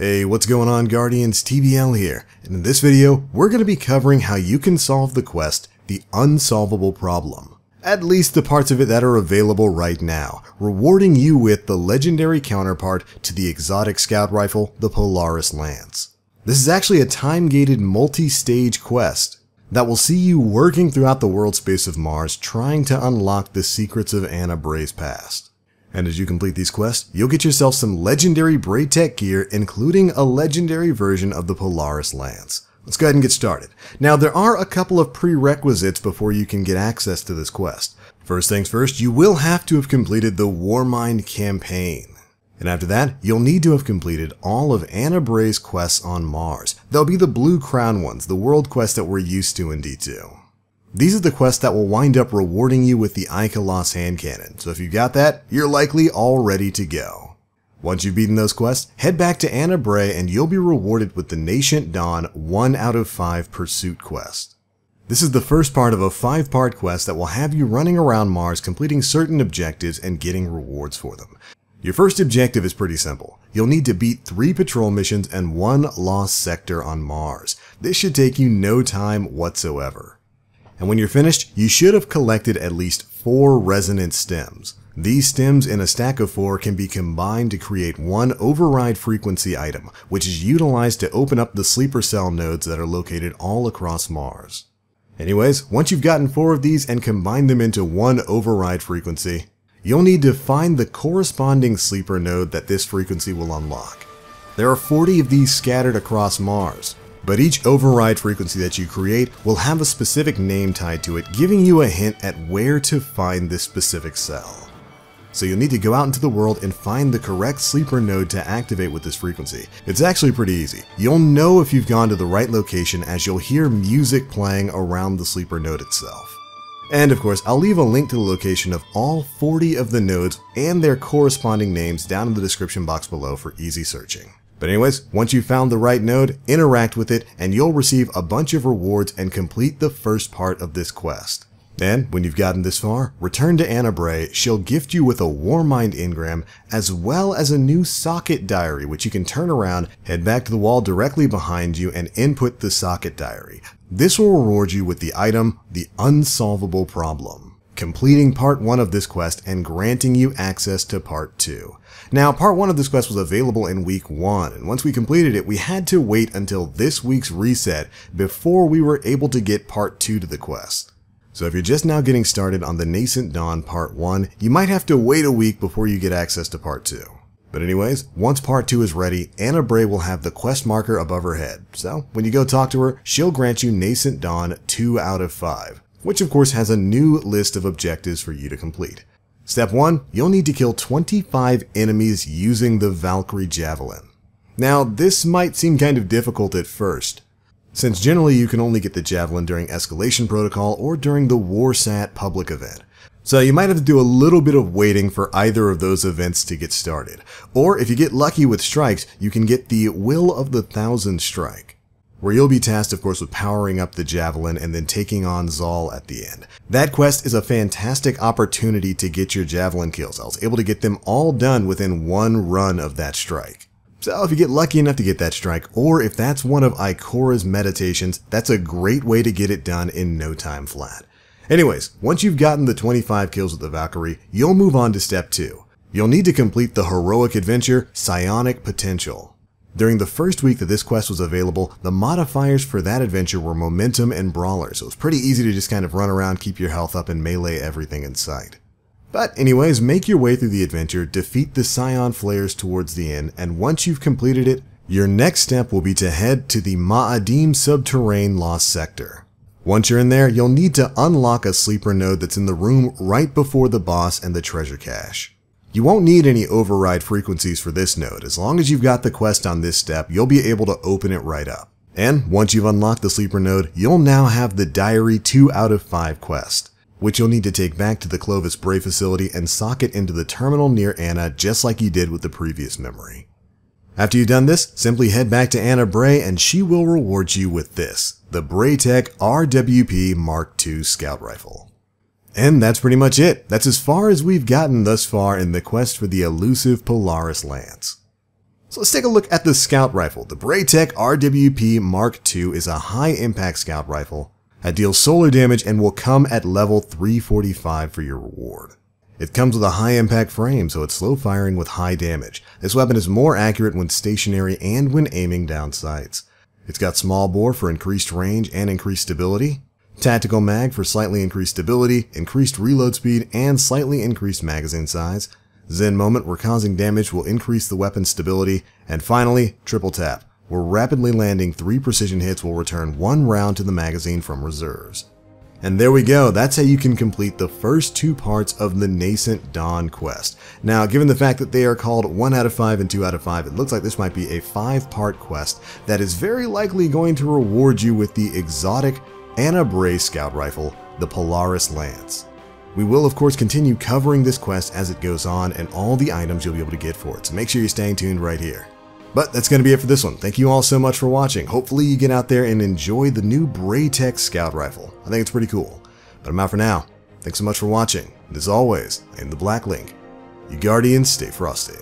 Hey, what's going on, Guardians? TBL here, and in this video, we're going to be covering how you can solve the quest, The Unsolvable Problem. At least the parts of it that are available right now, rewarding you with the legendary counterpart to the exotic scout rifle, the Polaris Lance. This is actually a time-gated multi-stage quest that will see you working throughout the world space of Mars trying to unlock the secrets of Ana Bray's past. And as you complete these quests, you'll get yourself some legendary Braytech gear, including a legendary version of the Polaris Lance. Let's go ahead and get started. Now, there are a couple of prerequisites before you can get access to this quest. First things first, you will have to have completed the Warmind campaign. And after that, you'll need to have completed all of Ana Bray's quests on Mars. They'll be the Blue Crown ones, the world quests that we're used to in D2. These are the quests that will wind up rewarding you with the Ikelos hand cannon, so if you got that, you're likely all ready to go. Once you've beaten those quests, head back to Ana Bray and you'll be rewarded with the Nascent Dawn 1 out of 5 pursuit quest. This is the first part of a 5-part quest that will have you running around Mars completing certain objectives and getting rewards for them. Your first objective is pretty simple. You'll need to beat 3 patrol missions and 1 lost sector on Mars. This should take you no time whatsoever. And when you're finished, you should have collected at least 4 resonant stems. These stems in a stack of 4 can be combined to create one override frequency item, which is utilized to open up the sleeper cell nodes that are located all across Mars. Anyways, once you've gotten 4 of these and combined them into one override frequency, you'll need to find the corresponding sleeper node that this frequency will unlock. There are 40 of these scattered across Mars. But each override frequency that you create will have a specific name tied to it, giving you a hint at where to find this specific cell. So you'll need to go out into the world and find the correct sleeper node to activate with this frequency. It's actually pretty easy. You'll know if you've gone to the right location as you'll hear music playing around the sleeper node itself. And of course, I'll leave a link to the location of all 40 of the nodes and their corresponding names down in the description box below for easy searching. But anyways, once you've found the right node, interact with it, and you'll receive a bunch of rewards and complete the first part of this quest. And when you've gotten this far, return to Ana Bray. She'll gift you with a Warmind engram, as well as a new socket diary, which you can turn around, head back to the wall directly behind you, and input the socket diary. This will reward you with the item, The Unsolvable Problem, completing part 1 of this quest and granting you access to part 2. Now, part 1 of this quest was available in week 1, and once we completed it, we had to wait until this week's reset before we were able to get part 2 to the quest. So if you're just now getting started on the Nascent Dawn part 1, you might have to wait a week before you get access to part 2. But anyways, once part 2 is ready, Ana Bray will have the quest marker above her head, so when you go talk to her, she'll grant you Nascent Dawn 2 out of 5, which of course has a new list of objectives for you to complete. Step 1, you'll need to kill 25 enemies using the Valkyrie Javelin. Now, this might seem kind of difficult at first, since generally you can only get the Javelin during Escalation Protocol or during the Warsat public event. So you might have to do a little bit of waiting for either of those events to get started. Or if you get lucky with strikes, you can get the Will of the Thousand strike, where you'll be tasked, of course, with powering up the Javelin and then taking on Zal at the end. That quest is a fantastic opportunity to get your Javelin kills. I was able to get them all done within one run of that strike. So if you get lucky enough to get that strike, or if that's one of Ikora's meditations, that's a great way to get it done in no time flat. Anyways, once you've gotten the 25 kills with the Valkyrie, you'll move on to step 2. You'll need to complete the heroic adventure, Psionic Potential. During the first week that this quest was available, the modifiers for that adventure were Momentum and Brawler, so it was pretty easy to just kind of run around, keep your health up, and melee everything in sight. But anyways, make your way through the adventure, defeat the Scion Flares towards the end, and once you've completed it, your next step will be to head to the Ma'adim Subterrane Lost Sector. Once you're in there, you'll need to unlock a sleeper node that's in the room right before the boss and the treasure cache. You won't need any override frequencies for this node. As long as you've got the quest on this step, you'll be able to open it right up. And once you've unlocked the sleeper node, you'll now have the Diary 2 out of 5 quest, which you'll need to take back to the Clovis Bray facility and sock it into the terminal near Ana, just like you did with the previous memory. After you've done this, simply head back to Ana Bray and she will reward you with this, the Braytech RWP MK.II Scout Rifle. And that's pretty much it. That's as far as we've gotten thus far in the quest for the elusive Polaris Lance. So let's take a look at the scout rifle. The Braytech RWP MK.II is a high-impact scout rifle that deals solar damage and will come at level 345 for your reward. It comes with a high-impact frame, so it's slow firing with high damage. This weapon is more accurate when stationary and when aiming down sights. It's got small bore for increased range and increased stability, tactical mag for slightly increased stability, increased reload speed, and slightly increased magazine size, Zen moment where causing damage will increase the weapon's stability, and finally, triple tap, where rapidly landing 3 precision hits will return 1 round to the magazine from reserves. And there we go, that's how you can complete the first 2 parts of the Nascent Dawn quest. Now, given the fact that they are called 1 out of 5 and 2 out of 5, it looks like this might be a 5-part quest that is very likely going to reward you with the exotic Ana Bray scout rifle, the Polaris Lance. We will of course continue covering this quest as it goes on and all the items you'll be able to get for it, so make sure you're staying tuned right here. But that's going to be it for this one. Thank you all so much for watching. Hopefully you get out there and enjoy the new Braytech scout rifle. I think it's pretty cool. But I'm out for now. Thanks so much for watching. And as always, I am the Black Link. You Guardians, stay frosty.